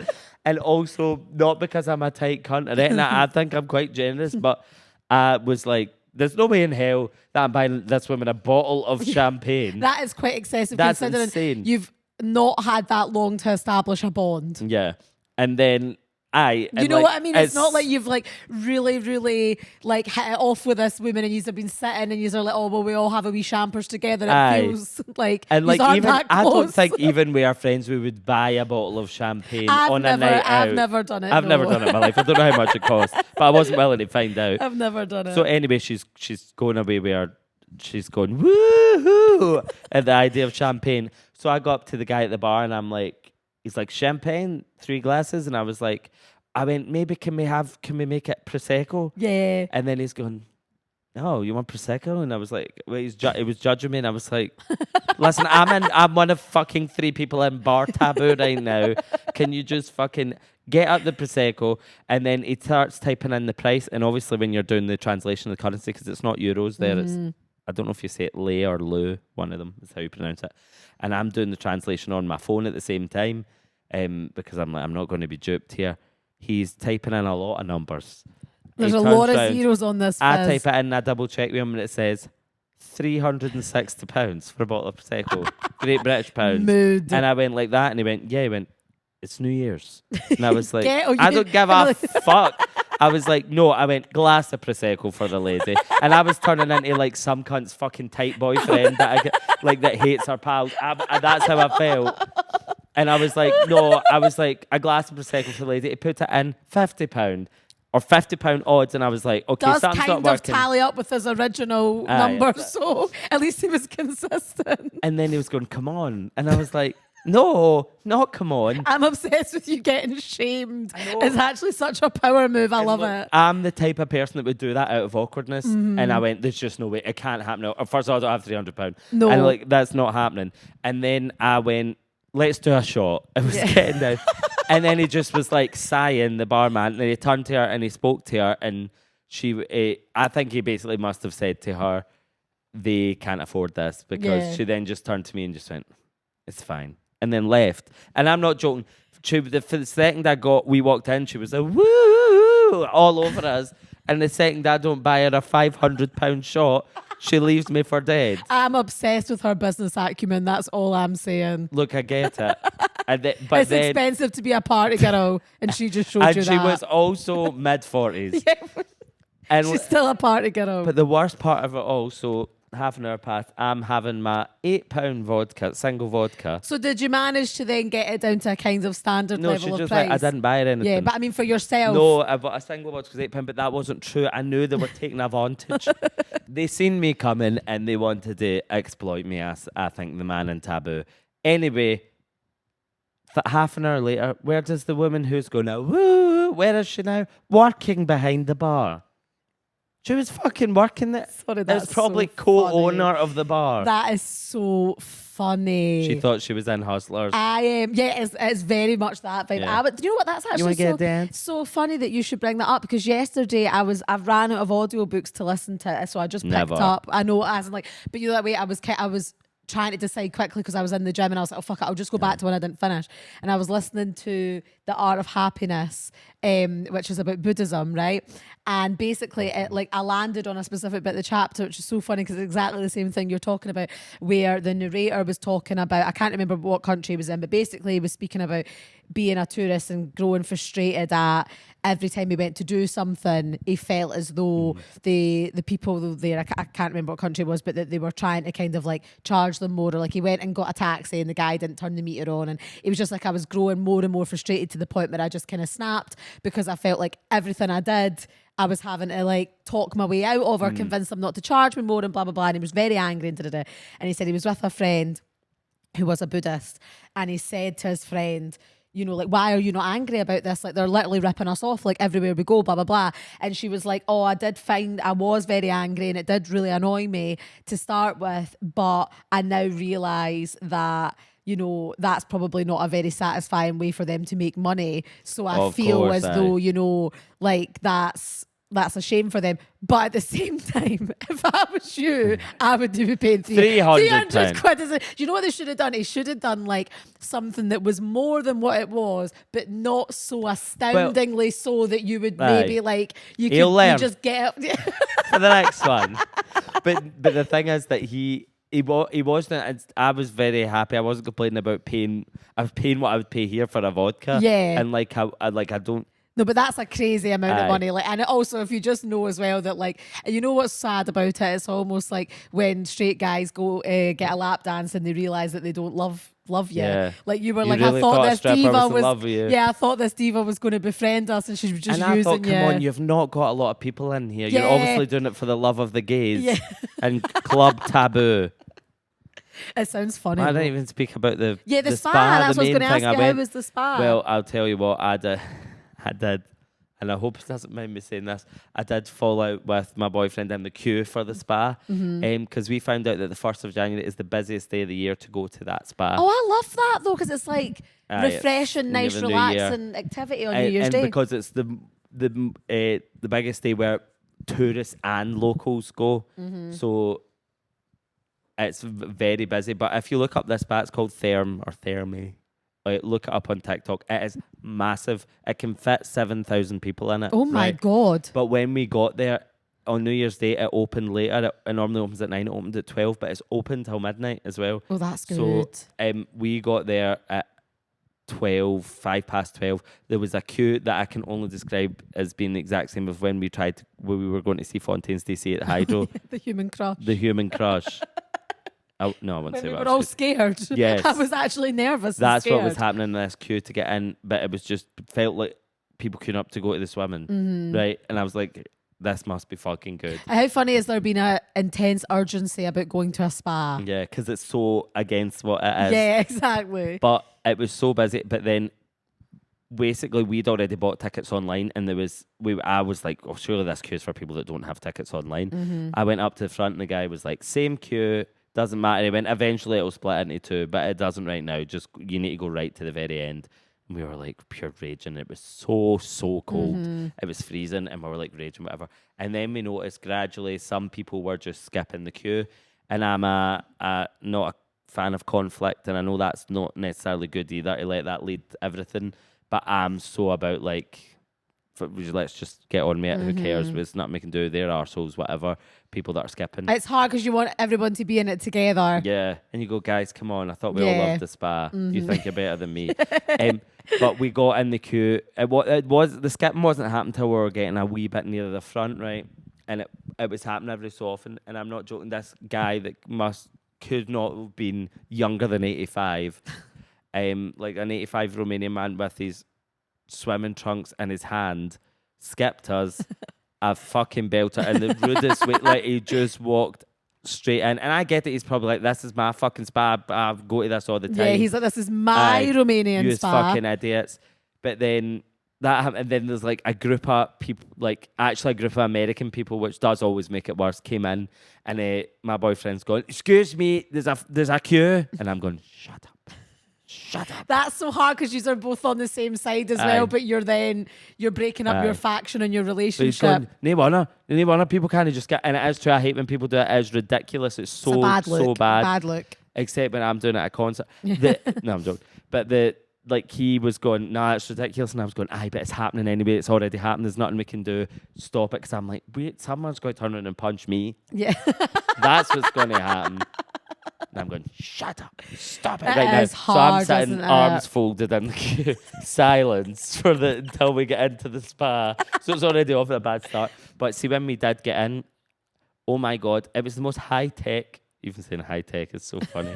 And also, not because I'm a tight cunt or anything. I think I'm quite generous, but I was like, there's no way in hell that I'm buying this woman a bottle of champagne. That is quite excessive That's considering insane. you've not had that long to establish a bond. Yeah. And then You know what I mean? It's not like you've like really like hit it off with this woman and you've been sitting and you're like, oh well, we all have a wee champers together. It feels like and like aren't even that I don't close. think even we are friends we would buy a bottle of champagne I've on a night out. I've never done it. I've never no. done it in my life. I don't know how much it costs, but I wasn't willing to find out. I've never done it. So anyway, she's going away where she's going woohoo at the idea of champagne. So I go up to the guy at the bar and I'm like, he's like, champagne, 3 glasses, and I went, maybe can we make it prosecco? Yeah. And then he's going, oh, you want prosecco? And I was like, well, he was judging me, and I was like, listen, I'm one of fucking 3 people in Bar Taboo right now. Can you just fucking get up the prosecco? And then he starts typing in the price, and obviously when you're doing the translation of the currency, because it's not euros there, it's I don't know if you say it lei or lu, one of them is how you pronounce it. And I'm doing the translation on my phone at the same time, because I'm like, I'm not going to be duped here. He's typing in a lot of numbers. There's He a turns lot of round, zeros on this. I Fizz. type it in and I double check with him and it says £360 for a bottle of Prosecco. Great British pounds. Mood. And I went like that and he went, yeah, he went, it's New Year's. And I was like, Ghetto, I you- don't give a fuck. I was like, no, I went, glass of Prosecco for the lady. And I was turning into like some cunt's fucking tight boyfriend that I get, like that hates her pals. That's how I felt. And I was like, no, I was like, a glass of Prosecco for the lady. He put it in £50 or £50 odds. And I was like, okay, does something's kind not of working. tally up with his original number, so at least he was consistent. And then he was going, come on. And I was like, no, not come on. I'm obsessed with you getting shamed. It's actually such a power move. I love it. I'm the type of person that would do that out of awkwardness. And I went, there's just no way. It can't happen. First of all, I don't have £300. No. And like, that's not happening. And then I went, let's do a shot. It was getting down. And then he just was like sighing, the barman. And he turned to her and he spoke to her. And I think he basically must have said to her, they can't afford this. Because she then just turned to me and just went, it's fine. And then left. And I'm not joking. For the second we walked in, she was like, woo, all over us. And the second I don't buy her a £500 shot, she leaves me for dead. I'm obsessed with her business acumen. That's all I'm saying. Look, I get it. But it's then, expensive to be a party girl, and she just showed and you she that. was also mid-40s. And She's still a party girl. But the worst part of it all, so half an hour passed, I'm having my £8 vodka, single vodka. So did you manage to then get it down to a kind of standard No, level she of just price? like, I didn't buy her anything. Yeah, but I mean for yourself. No, I bought a single vodka was £8, but that wasn't true. I knew they were taking advantage. They seen me coming and they wanted to exploit me, as I think the man in Taboo. Anyway, half an hour later, where does the woman who's going now? Woo, where is she now? Working behind the bar. She was fucking working there. Sorry, It that's was probably so co-owner of the bar. That is so funny. She thought she was in Hustlers. I am, yeah, it's very much that vibe. Yeah. Do you know what? That's You want actually to get a dance? so funny that you should bring that up because yesterday I've ran out of audiobooks to listen to, so I just picked Never. up. I know, as in like, but you know that way I was trying to decide quickly because I was in the gym and I was like, oh fuck it, I'll just go back to when I didn't finish. And I was listening to The Art of Happiness, which is about Buddhism, right? And basically, I landed on a specific bit of the chapter, which is so funny because it's exactly the same thing you're talking about, where the narrator was talking about, I can't remember what country he was in, but basically he was speaking about being a tourist and growing frustrated at every time he went to do something, he felt as though the people there, I can't remember what country it was, but that they were trying to kind of like charge them more. Or like he went and got a taxi and the guy didn't turn the meter on. And it was just like I was growing more and more frustrated to the point where I just kind of snapped because I felt like everything I did, I was having to like talk my way out of or convince them not to charge me more and blah, blah, blah. And he was very angry and da-da-da. And he said he was with a friend who was a Buddhist. And he said to his friend, you know, like, why are you not angry about this? Like, they're literally ripping us off, like, everywhere we go, blah, blah, blah. And she was like, oh, I was very angry and it did really annoy me to start with, but I now realise that, you know, that's probably not a very satisfying way for them to make money. So I feel as though, you know, like, that's a shame for them. But at the same time, if I was you, I would be paying 300 quid. Do you know what they should have done? He should have done like something that was more than what it was, but not so astoundingly so that you would maybe like, you just get for the next one. But the thing is that he wasn't. I was very happy. I wasn't complaining about paying. I was paying what I would pay here for a vodka. Yeah. And like I don't. No, but that's a crazy amount of money. Like, and also, if you just know as well that, like, you know what's sad about it? It's almost like when straight guys go get a lap dance and they realise that they don't love you. Yeah. Like you were You like, really I thought this diva was in love with you. Yeah, I thought this diva was going to befriend us, and she was just and using I thought, you. come on, you've not got a lot of people in here. Yeah. You're obviously doing it for the love of the gays and Club Taboo. It sounds funny. I didn't even speak about the spa. That's what I was going to ask you. How was the spa? Well, I'll tell you what I did. And I hope it doesn't mind me saying this, I did fall out with my boyfriend in the queue for the spa because we found out that the 1st of January is the busiest day of the year to go to that spa. Oh, I love that though because it's like refreshing, nice, relaxing activity on New Year's Day. And because it's the biggest day where tourists and locals go. So it's very busy. But if you look up this spa, it's called Therme. Look it up on TikTok. It is massive. It can fit 7,000 people in it. Oh my God. But when we got there on New Year's Day, it opened later. It normally opens at 9, it opened at 12, but it's open till midnight as well. Oh, that's good. So we got there at 5 past 12. There was a queue that I can only describe as being the exact same of when we were going to see Fontaine's DC at Hydro. The human crush. The human crush. No, I wouldn't say we what were all scared. Yes. I was actually nervous. That's what was happening in this queue to get in, but it was just felt like people queuing up to go to the swimming, right? And I was like, this must be fucking good. How funny is there been an intense urgency about going to a spa? Yeah, because it's so against what it is. Yeah, exactly. But it was so busy. But then basically we'd already bought tickets online, and I was like, oh, surely this queue's for people that don't have tickets online. I went up to the front, and the guy was like, same queue. Doesn't matter. He went, eventually it'll split into 2, but it doesn't right now. Just, you need to go right to the very end. And we were like pure raging. It was so cold. It was freezing, and we were like raging, whatever. And then we noticed gradually some people were just skipping the queue. And I'm not a fan of conflict, and I know that's not necessarily good either to let that lead everything. But I'm so about like, let's just get on with it. Who cares? It's nothing we can do. They're arseholes, whatever. People that are skipping. It's hard because you want everyone to be in it together. Yeah. And you go, guys, come on. I thought we all loved the spa. You think you're better than me. But we got in the queue. The skipping wasn't happening till we were getting a wee bit near the front, right? And it was happening every so often. And I'm not joking. This guy that could not have been younger than 85. Like an 85 Romanian man with his swimming trunks in his hand, skipped us a fucking belter in the rudest way. Like, he just walked straight in. And I get it, he's probably like, this is my fucking spa, I go to this all the time. Yeah, he's like, this is my Romanian you spa. fucking idiots. But then that happened, and then there's like a group of people, like actually a group of American people, which does always make it worse, came in, and my boyfriend's going, "Excuse me, there's a queue," and I'm going, "Shut up, shut up." That's so hard because you are both on the same side as well, but you're breaking up your faction and your But he's relationship. going, no wonder people can't just get, and it is true. I hate when people do it. It's ridiculous. It's so It's a bad look. so bad. Bad look. Except when I'm doing it at a concert. No, I'm joking. But he was going, nah, it's ridiculous. And I was going, aye, but it's happening anyway. It's already happened. There's nothing we can do. Stop it. Because I'm like, wait, someone's going to turn around and punch me. Yeah. That's what's going to happen. And I'm going, shut up. Stop it It right now. is hard, so I'm sitting, isn't it? arms folded in the queue, silence until we get into the spa. So it's already off at a bad start. But see, when we did get in, oh my God, it was the most high-tech. Even saying high-tech is so funny.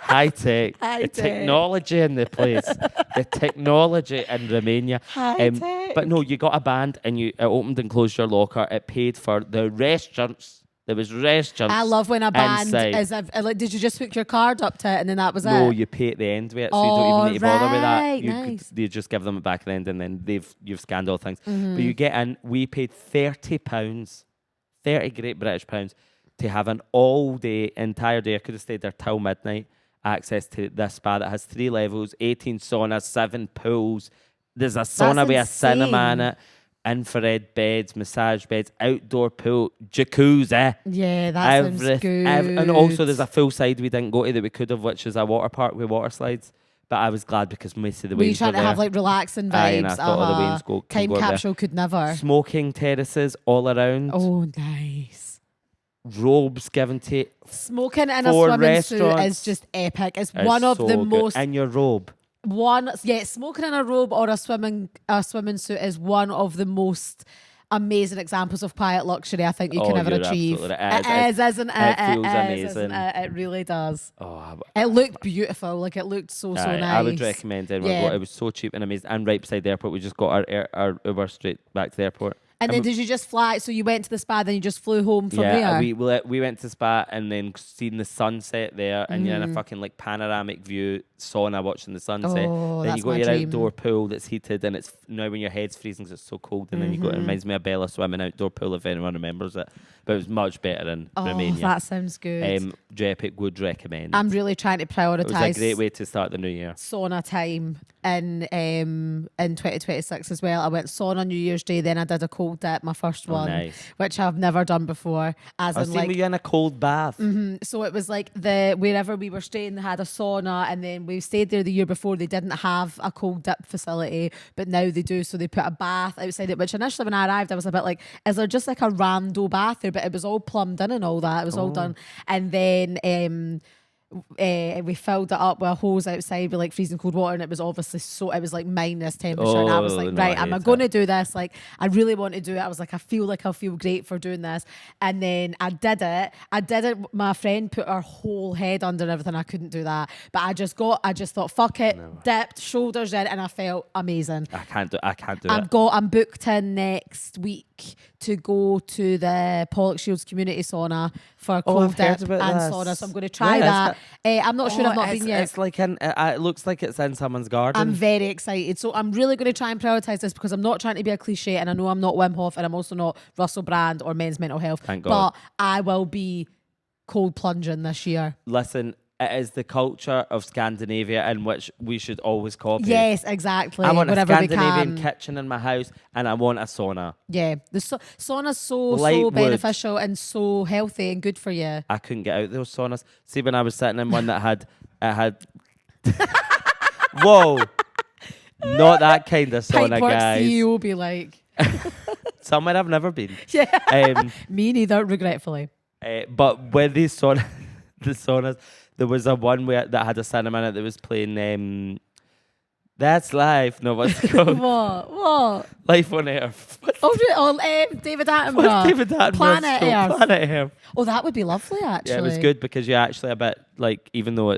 High-tech. The technology in the place. The technology in Romania. High-tech. But no, you got a band and it opened and closed your locker. It paid for the restaurants. There was restaurants. I love when a band inside. is. Like, did you just hook your card up to it and then that was it? No, you pay at the end of it, so you don't even need to bother with that. Right, You nice. you just give them it back at the end, and then you've scanned all things. But you get in. We paid £30, 30 Great British pounds, to have an all-day, entire day. I could have stayed there till midnight. Access to this spa that has 3 levels, 18 saunas, 7 pools. There's a sauna with a cinema in it. Infrared beds, massage beds, outdoor pool, jacuzzi. Yeah, that sounds good. And also there's a full side we didn't go to that we could have, which is a water park with water slides. But I was glad because most of the Were you waves trying were to there. have like relaxing vibes? Aye, and I thought all the waves can Time go there. capsule could never. Smoking terraces all around. Oh, nice. Robes given to Smoking in a 4 swimming suit restaurants. is just epic. It's It's one of so the good. most In your robe. smoking in a robe or a swimming suit is one of the most amazing examples of quiet luxury I think you can ever you're achieve. absolutely right. It is, isn't it? It feels is, amazing. isn't it? It really does. Oh, It looked beautiful. Like it looked so nice. I would recommend it. Yeah. It was so cheap and amazing. And right beside the airport, we just got our Uber straight back to the airport. And then did you just fly? So you went to the spa, then you just flew home from there? we went to spa and then seen the sunset there, and you're in a fucking like panoramic view sauna watching the sunset. Oh, then that's you go my to your dream. outdoor pool that's heated, and it's now when your head's freezing 'cause it's so cold, and then you go. It reminds me of Bella swimming outdoor pool if anyone remembers it, but it was much better in Romania. That sounds good. Jepic would recommend. I'm really trying to It prioritise was a great way to start the new year. sauna time in 2026 as well. I went sauna New Year's Day, then I did a cold dip, my first one, nice. which I've never done before. I've seen you in a cold bath. So it was like wherever we were staying, they had a sauna, and then we stayed there the year before. They didn't have a cold dip facility, but now they do. So they put a bath outside it, which initially when I arrived, I was a bit like, is there just like a rando bath there? But it was all plumbed in and all that. It was all done. And then we filled it up with a hose outside with like freezing cold water, and it was obviously it was like minus temperature, and I was like, no, right, I am I hate going to it. do this? Like, I really want to do it. I was like, I feel like I'll feel great for doing this. And then I did it. My friend put her whole head under and everything. I couldn't do that, but I just thought, fuck it, dipped, shoulders in, and I felt amazing. I can't do it. I'm booked in next week to go to the Pollock Shields community sauna for cold I've heard dip about and this. sauna. So I'm going to try Where is that. I'm not sure. I've not been yet. It's like it looks like it's in someone's garden. I'm very excited. So I'm really going to try and prioritise this because I'm not trying to be a cliche, and I know I'm not Wim Hof, and I'm also not Russell Brand or Men's Mental Health. Thank God. But I will be cold plunging this year. Listen, it is the culture of Scandinavia in which we should always copy. Yes, exactly. I want a whenever we Scandinavian can. kitchen in my house, and I want a sauna. Yeah, the sauna's so Light wood. beneficial and so healthy and good for you. I couldn't get out those saunas. See, when I was sitting in one that had whoa, not that kind of sauna, Pipework guys. CEO will be like, Somewhere I've never been. yeah, me neither, regretfully. But with these the saunas, there was a one that had a cinema in it that was playing That's Life. No, what's it called? What? Life on Earth. David Attenborough. What's David Attenborough's Planet show? Earth. Planet Earth. Oh, that would be lovely, actually. Yeah, it was good because you're actually a bit like, even though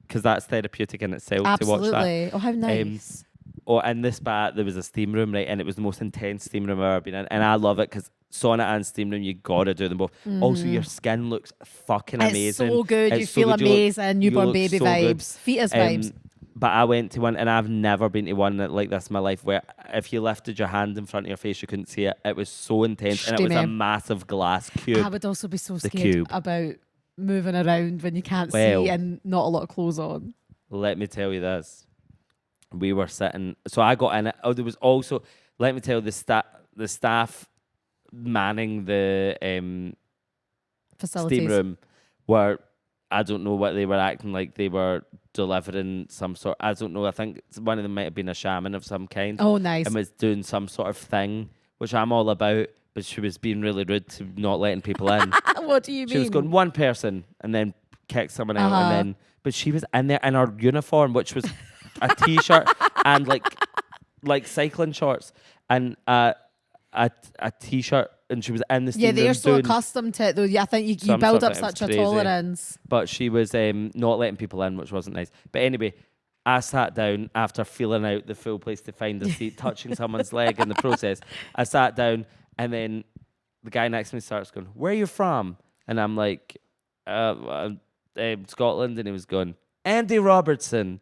because that's therapeutic in itself Absolutely. to watch that. Oh, how nice. Or in this spa, there was a steam room, right? And it was the most intense steam room I've ever been in. And I love it because sauna and steam room, you gotta do them both. Also, your skin looks fucking amazing. It's so good. You feel amazing. Newborn baby vibes. Fetus vibes. But I went to one, and I've never been to one like this in my life, where if you lifted your hand in front of your face, you couldn't see it. It was so intense, and it was a massive glass cube. I would also be so scared cube. about moving around when you can't see and not a lot of clothes on. Let me tell you this. We were sitting, so I got in it. Oh, there was also, let me tell you, the staff manning the Facilities. steam room were, I don't know what they were acting like. They were delivering some sort, I don't know, I think one of them might have been a shaman of some kind. Oh, nice. And was doing some sort of thing, which I'm all about, but she was being really rude to not letting people in. What do you mean? She was going one person and then kicked someone out, and then, but she was in there in her uniform, which was a t-shirt and like cycling shorts and a t-shirt, and she was in the steam room. They're so accustomed to it though. I think you build up such a tolerance. But she was not letting people in, which wasn't nice. But anyway, I sat down after feeling out the full place to find a seat, touching someone's leg in the process. I sat down, and then the guy next to me starts going, "Where are you from?" And I'm like, Scotland. And he was going, "Andy Robertson."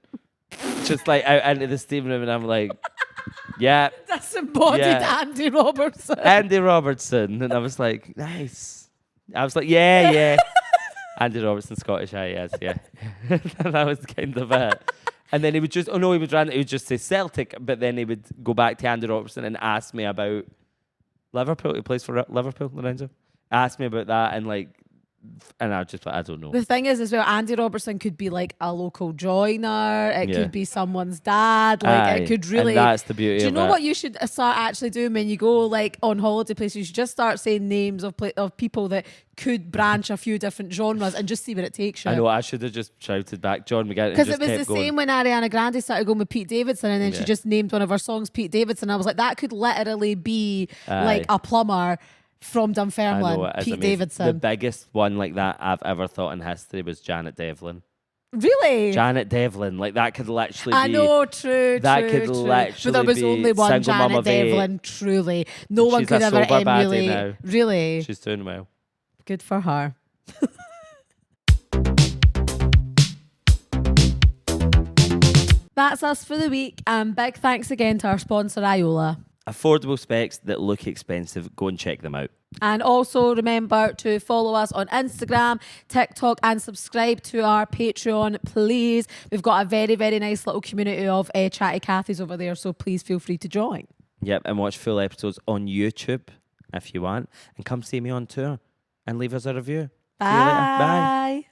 Just like out into the steam room, and I'm like, yeah. That's embodied Andy Robertson. Andy Robertson. And I was like, nice. I was like, yeah. Andy Robertson, Scottish, yes, yeah. That was kind of it. And then he would just, he would just say Celtic, but then he would go back to Andy Robertson and ask me about Liverpool. He plays for Liverpool, Lorenzo. Asked me about that, and like, and I just, I don't know. The thing is, as well, Andy Robertson could be like a local joiner. It could be someone's dad. Like, it could really. And that's the beauty. Do you know what you should start actually doing when you go like on holiday places? You should just start saying names of people that could branch a few different genres and just see where it takes you. I know. I should have just shouted back, John McGinn. Because it was the same when Ariana Grande started going with Pete Davidson, and then she just named one of her songs Pete Davidson. I was like, that could literally be like a plumber from Dunfermline, Pete Davidson. The biggest one like that I've ever thought in history was Janet Devlin. Really? Janet Devlin, like that could literally be. I know, true. That could literally but there was only one Janet Devlin, truly. No one could ever emulate. Now. Really? She's doing well. Good for her. That's us for the week, and big thanks again to our sponsor, Iola. Affordable specs that look expensive. Go and check them out. And also remember to follow us on Instagram, TikTok, and subscribe to our Patreon, please. We've got a very, very nice little community of chatty Cathys over there, so please feel free to join. Yep, and watch full episodes on YouTube if you want. And come see me on tour and leave us a review. Bye. See you later. Bye.